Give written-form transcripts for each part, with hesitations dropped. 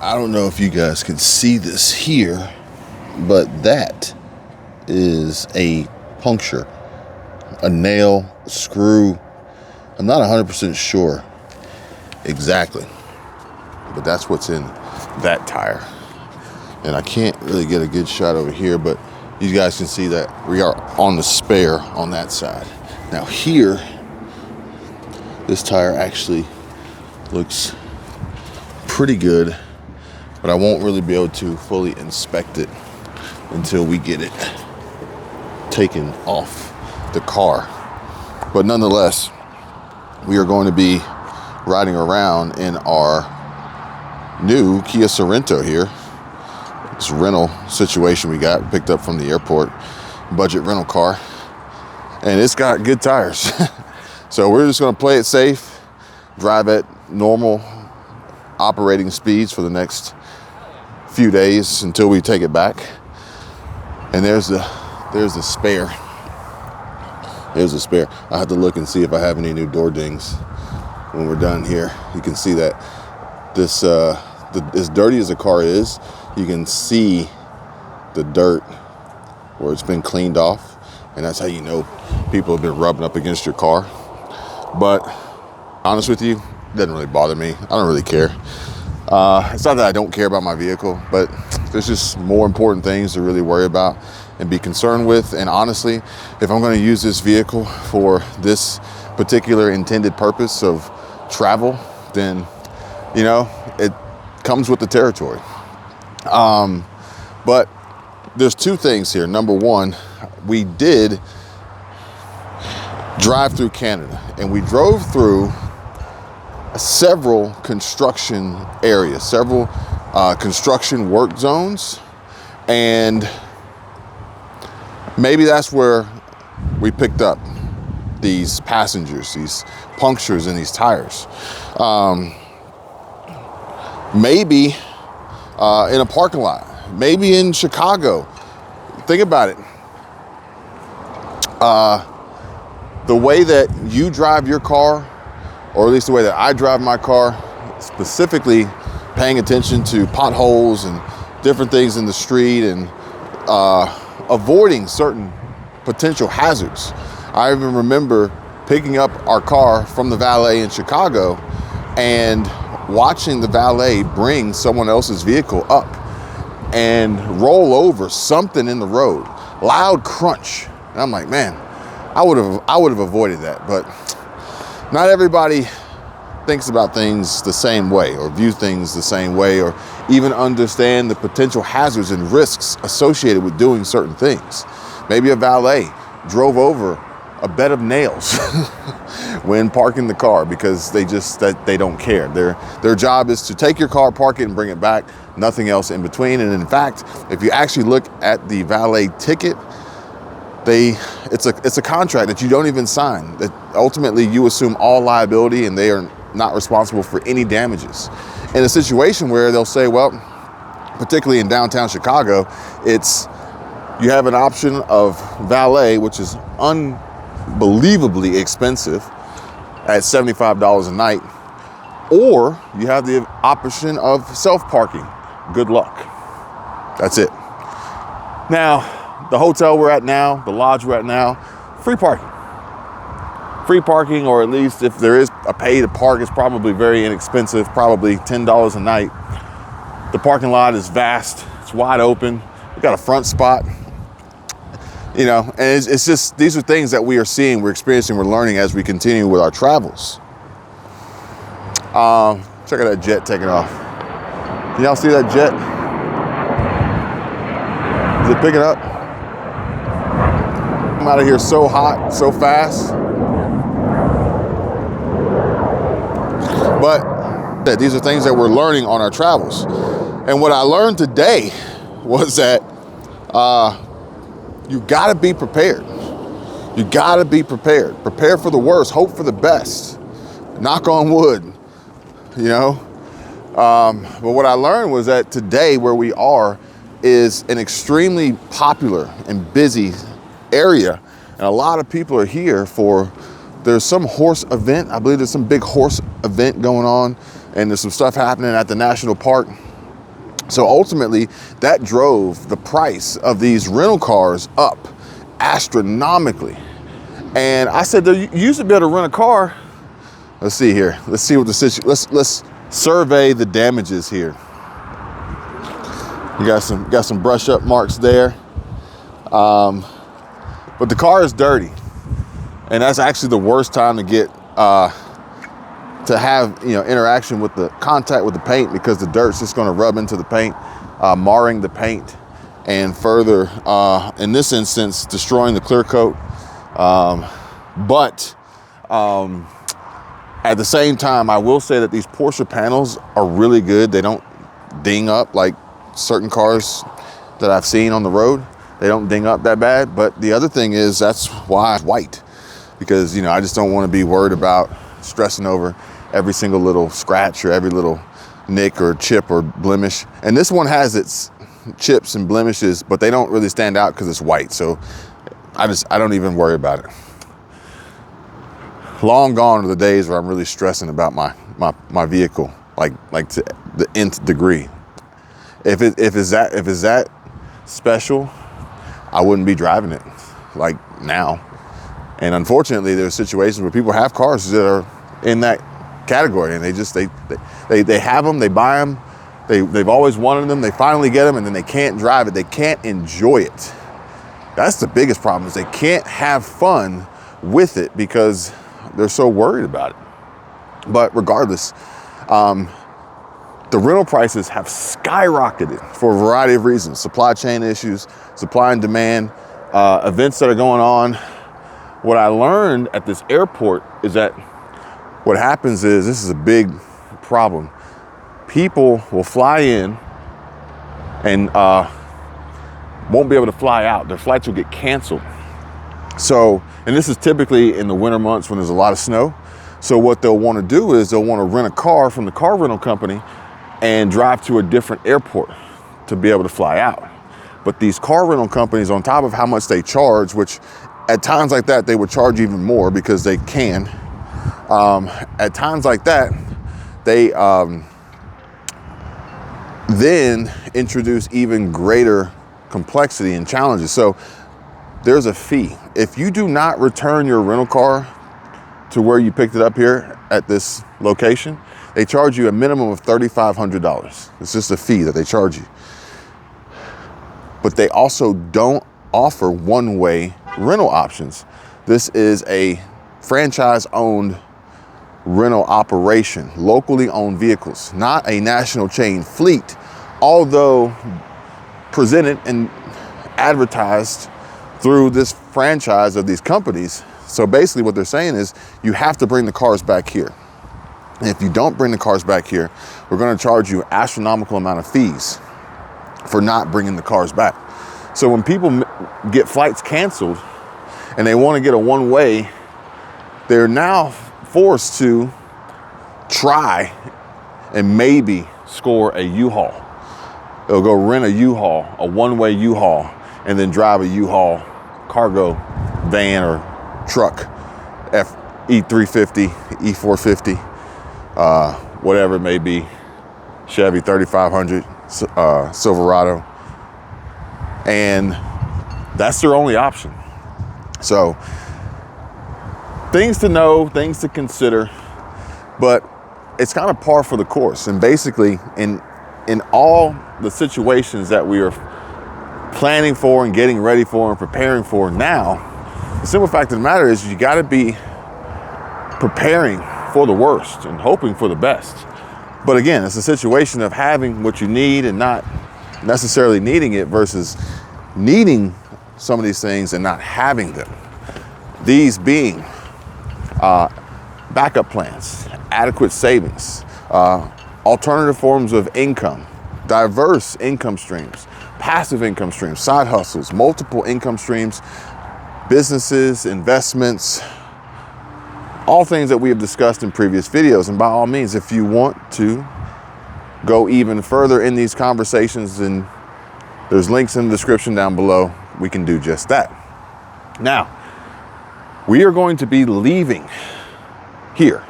I don't know if you guys can see this here, but that is a puncture, a nail, a screw. I'm not 100% sure exactly, but that's what's in that tire. And I can't really get a good shot over here, but you guys can see that we are on the spare on that side. Now here, this tire actually looks pretty good, but I won't really be able to fully inspect it until we get it taken off the car. But nonetheless, we are going to be riding around in our new Kia Sorento here. This rental situation we got picked up from the airport, budget rental car, and it's got good tires. So we're just going to play it safe, drive at normal operating speeds for the next few days until we take it back. And there's the spare. There's the spare. I have to look and see if I have any new door dings when we're done here. You can see that this as dirty as the car is, you can see the dirt where it's been cleaned off, and that's how you know people have been rubbing up against your car. But honest with you, it doesn't really bother me. I don't really care. It's not that I don't care about my vehicle, but there's just more important things to really worry about and be concerned with. And honestly, if I'm going to use this vehicle for this particular intended purpose of travel, then, you know, it comes with the territory. But there's two things here. Number one, we did drive through Canada, and we drove through several construction areas, several construction work zones, and maybe that's where we picked up these passengers, these punctures in these tires. Maybe in a parking lot, maybe in Chicago. Think about it. The way that you drive your car, or at least the way that I drive my car, specifically paying attention to potholes and different things in the street and avoiding certain potential hazards. I even remember picking up our car from the valet in Chicago and watching the valet bring someone else's vehicle up and roll over something in the road, loud crunch. And I'm like, man, I would have avoided that. But not everybody thinks about things the same way, or view things the same way, or even understand the potential hazards and risks associated with doing certain things. Maybe a valet drove over a bed of nails when parking the car because they don't care. Their job is to take your car, park it, and bring it back, nothing else in between. And in fact, if you actually look at the valet ticket, it's a contract that you don't even sign, that ultimately you assume all liability and they are not responsible for any damages. In a situation where they'll say, well, particularly in downtown Chicago, you have an option of valet, which is unbelievably expensive at $75 a night, or you have the option of self-parking. Good luck. That's it. Now, the hotel we're at now, the lodge we're at now, free parking. Free parking, or at least if there is a pay to park, it's probably very inexpensive, probably $10 a night. The parking lot is vast, it's wide open. We got a front spot, you know, and it's just, these are things that we are seeing, we're experiencing, we're learning as we continue with our travels. Check out that jet taking off. Can y'all see that jet? Is it picking up? I'm out of here so hot, so fast. But these are things that we're learning on our travels. And what I learned today was that you gotta be prepared. You gotta be prepared. Prepare for the worst, hope for the best. Knock on wood, you know? But what I learned was that today where we are is an extremely popular and busy area. And a lot of people are here there's some horse event. I believe there's some big horse event going on, and there's some stuff happening at the national park. So ultimately, that drove the price of these rental cars up astronomically. And I said, you used to be able to rent a car. Let's see here. Let's see what the situation. Let's survey the damages here. You got some brush up marks there, but the car is dirty, and that's actually the worst time to get to have interaction with the contact with the paint, because the dirt's just going to rub into the paint, marring the paint, and further, in this instance, destroying the clear coat. But at the same time, I will say that these Porsche panels are really good. They don't ding up like certain cars that I've seen on the road. They don't ding up that bad. But the other thing is, that's why it's white, because I just don't want to be worried about stressing over every single little scratch or every little nick or chip or blemish. And this one has its chips and blemishes, but they don't really stand out because it's white. So I don't even worry about it. Long gone are the days where I'm really stressing about my vehicle, like to the nth degree. If it's that special, I wouldn't be driving it like now. And unfortunately, there's situations where people have cars that are in that category, and they have them, they buy them, they've always wanted them, they finally get them, and then they can't drive it, they can't enjoy it. That's the biggest problem, is they can't have fun with it because they're so worried about it. But regardless, the rental prices have skyrocketed for a variety of reasons. Supply chain issues, supply and demand, events that are going on. What I learned at this airport is that what happens is, this is a big problem. People will fly in and won't be able to fly out. Their flights will get canceled. So, and this is typically in the winter months when there's a lot of snow. So what they'll want to do is they'll want to rent a car from the car rental company and drive to a different airport to be able to fly out. But these car rental companies, on top of how much they charge, which at times like that, they would charge even more because they can. At times like that, they then introduce even greater complexity and challenges. So there's a fee. If you do not return your rental car to where you picked it up here at this location, they charge you a minimum of $3,500. It's just a fee that they charge you. But they also don't offer one-way rental options. This is a franchise-owned rental operation, locally owned vehicles, not a national chain fleet, although presented and advertised through this franchise of these companies. So basically what they're saying is, you have to bring the cars back here. And if you don't bring the cars back here, we're going to charge you an astronomical amount of fees for not bringing the cars back. So when people get flights canceled and they want to get a one-way, they're now forced to try and maybe score a U-Haul. They'll go rent a U-Haul, a one-way U-Haul, and then drive a U-Haul cargo van or truck, E350, E450, whatever it may be, Chevy 3500, Silverado. And that's their only option. So things to know, things to consider, but it's kind of par for the course. And basically in all the situations that we are planning for and getting ready for and preparing for now, the simple fact of the matter is, you got to be preparing for the worst and hoping for the best. But again, it's a situation of having what you need and not necessarily needing it, versus needing some of these things and not having them. These being backup plans, adequate savings, alternative forms of income, diverse income streams, passive income streams, side hustles, multiple income streams, businesses, investments, all things that we have discussed in previous videos. And by all means, if you want to go even further in these conversations, then there's links in the description down below. We can do just that. Now, we are going to be leaving here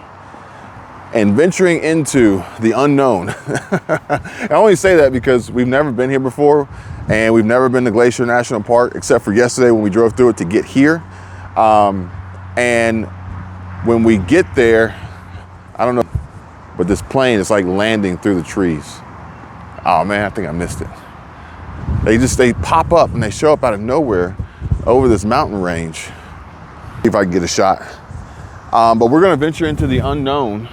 and venturing into the unknown. I only say that because we've never been here before, and we've never been to Glacier National Park except for yesterday when we drove through it to get here. And when we get there, I don't know, but this plane is like landing through the trees. Oh man, I think I missed it. They pop up and they show up out of nowhere over this mountain range. See if I can get a shot. But we're gonna venture into the unknown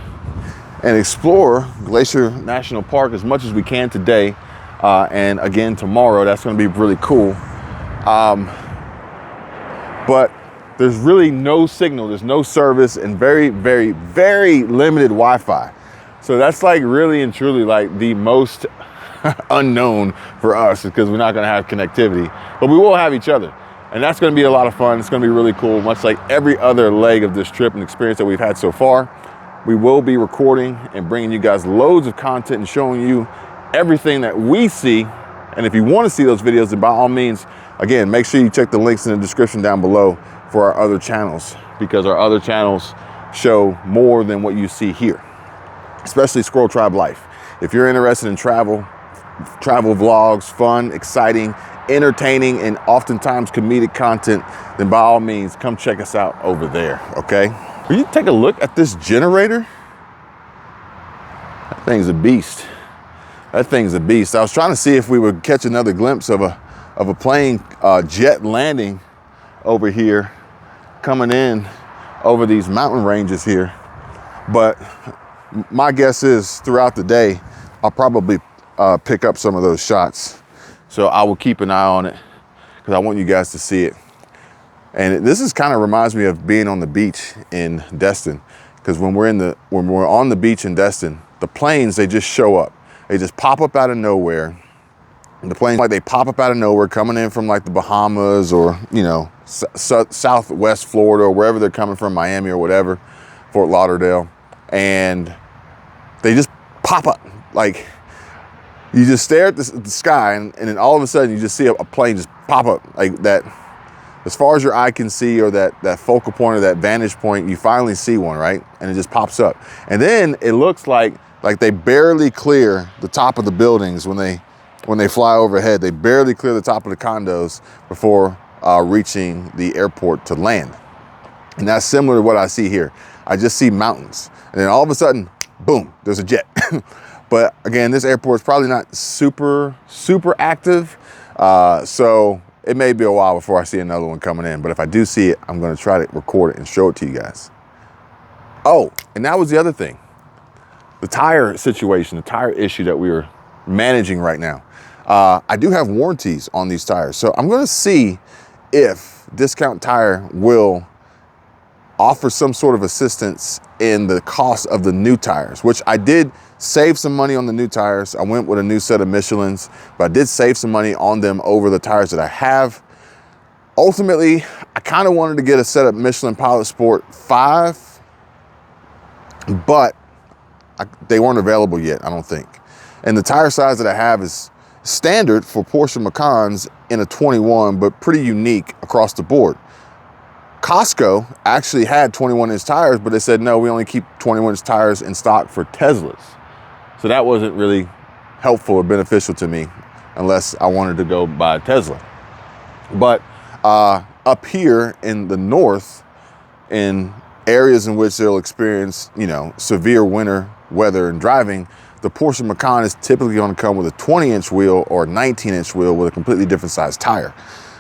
and explore Glacier National Park as much as we can today. And again, tomorrow, that's gonna be really cool. But there's really no signal, there's no service, and very, very, very limited Wi-Fi. So that's like really and truly like the most unknown for us, because we're not gonna have connectivity, but we will have each other. And that's gonna be a lot of fun. It's gonna be really cool, much like every other leg of this trip and experience that we've had so far. We will be recording and bringing you guys loads of content and showing you everything that we see. And if you wanna see those videos, then by all means, again, make sure you check the links in the description down below for our other channels, because our other channels show more than what you see here, especially Squirrel Tribe Life. If you're interested in travel vlogs, fun, exciting, entertaining, and oftentimes comedic content, then by all means, come check us out over there, okay? Will you take a look at this generator? That thing's a beast. That thing's a beast. I was trying to see if we would catch another glimpse of a plane jet landing over here, coming in over these mountain ranges here. But my guess is throughout the day, I'll probably pick up some of those shots. So I will keep an eye on it because I want you guys to see it. And this is kind of reminds me of being on the beach in Destin, because when we're on the beach in Destin, the planes, they just show up. They just pop up out of nowhere. And the planes, like, they pop up out of nowhere, coming in from like the Bahamas or, you know, Southwest Florida or wherever they're coming from, Miami or whatever, Fort Lauderdale. And they just pop up. Like, you just stare at the sky, and then all of a sudden you just see a plane just pop up like that. As far as your eye can see, or that focal point or that vantage point, you finally see one, right? And it just pops up. And then it looks like they barely clear the top of the buildings when they fly overhead. They barely clear the top of the condos before reaching the airport to land. And that's similar to what I see here. I just see mountains. And then all of a sudden, boom, there's a jet. But again, this airport is probably not super active. So it may be a while before I see another one coming in. But if I do see it, I'm gonna try to record it and show it to you guys. Oh, and that was the other thing. The tire situation, the tire issue that we are managing right now. I do have warranties on these tires. So I'm gonna see if Discount Tire will offer some sort of assistance in the cost of the new tires, which I did save some money on the new tires. I went with a new set of Michelins, but I did save some money on them over the tires that I have. Ultimately, I kind of wanted to get a set of Michelin Pilot Sport 5, but they weren't available yet, I don't think. And the tire size that I have is standard for Porsche Macans in a 21, but pretty unique across the board. Costco actually had 21-inch tires, but they said, no, we only keep 21-inch tires in stock for Teslas. So that wasn't really helpful or beneficial to me unless I wanted to go buy a Tesla. But up here in the north, in areas in which they'll experience, you know, severe winter weather and driving, the Porsche Macan is typically going to come with a 20-inch wheel or a 19-inch wheel with a completely different size tire.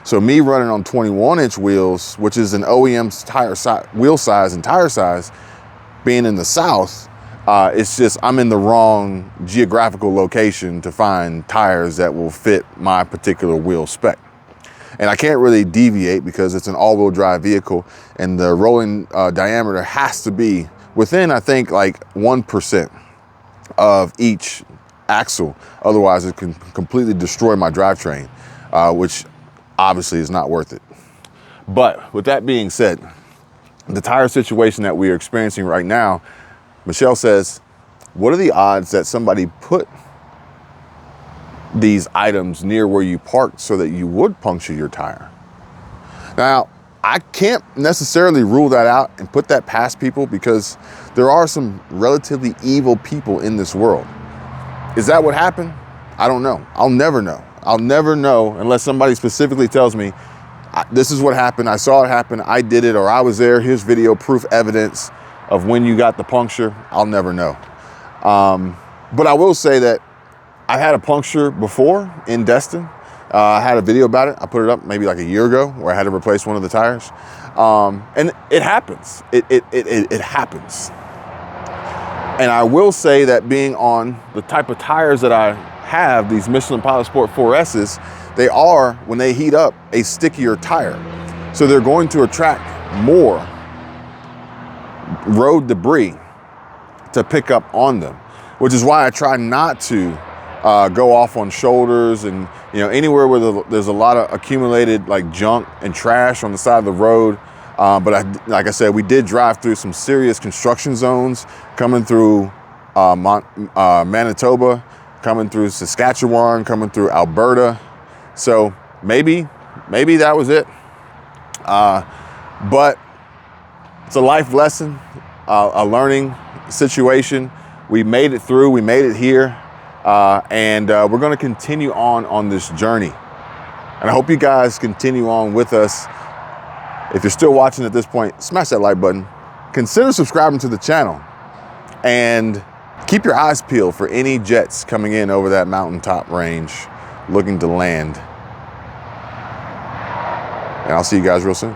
So me running on 21-inch wheels, which is an OEM's wheel size and tire size, being in the South, it's just I'm in the wrong geographical location to find tires that will fit my particular wheel spec. And I can't really deviate because it's an all-wheel drive vehicle, and the rolling diameter has to be within, I think, like 1% of each axle. Otherwise, it can completely destroy my drivetrain, which obviously is not worth it. But with that being said, the tire situation that we are experiencing right now, Michelle says, what are the odds that somebody put these items near where you parked so that you would puncture your tire? Now, I can't necessarily rule that out and put that past people, because there are some relatively evil people in this world. Is that what happened? I don't know. I'll never know. I'll never know unless somebody specifically tells me, this is what happened, I saw it happen, I did it, or I was there, here's video proof evidence of when you got the puncture. I'll never know. But I will say that I had a puncture before in Destin. I had a video about it. I put it up maybe like a year ago where I had to replace one of the tires. And it happens. It happens. And I will say that being on the type of tires that I have, these Michelin Pilot Sport 4S's, they are, when they heat up, a stickier tire. So they're going to attract more road debris to pick up on them, which is why I try not to go off on shoulders and anywhere where there's a lot of accumulated like junk and trash on the side of the road. But like I said, we did drive through some serious construction zones, coming through Manitoba, coming through Saskatchewan, coming through Alberta. So maybe that was it. But it's a life lesson, a learning situation. We made it through, we made it here. And we're going to continue on this journey. And I hope you guys continue on with us. If you're still watching at this point, smash that like button. Consider subscribing to the channel. And keep your eyes peeled for any jets coming in over that mountaintop range looking to land. And I'll see you guys real soon.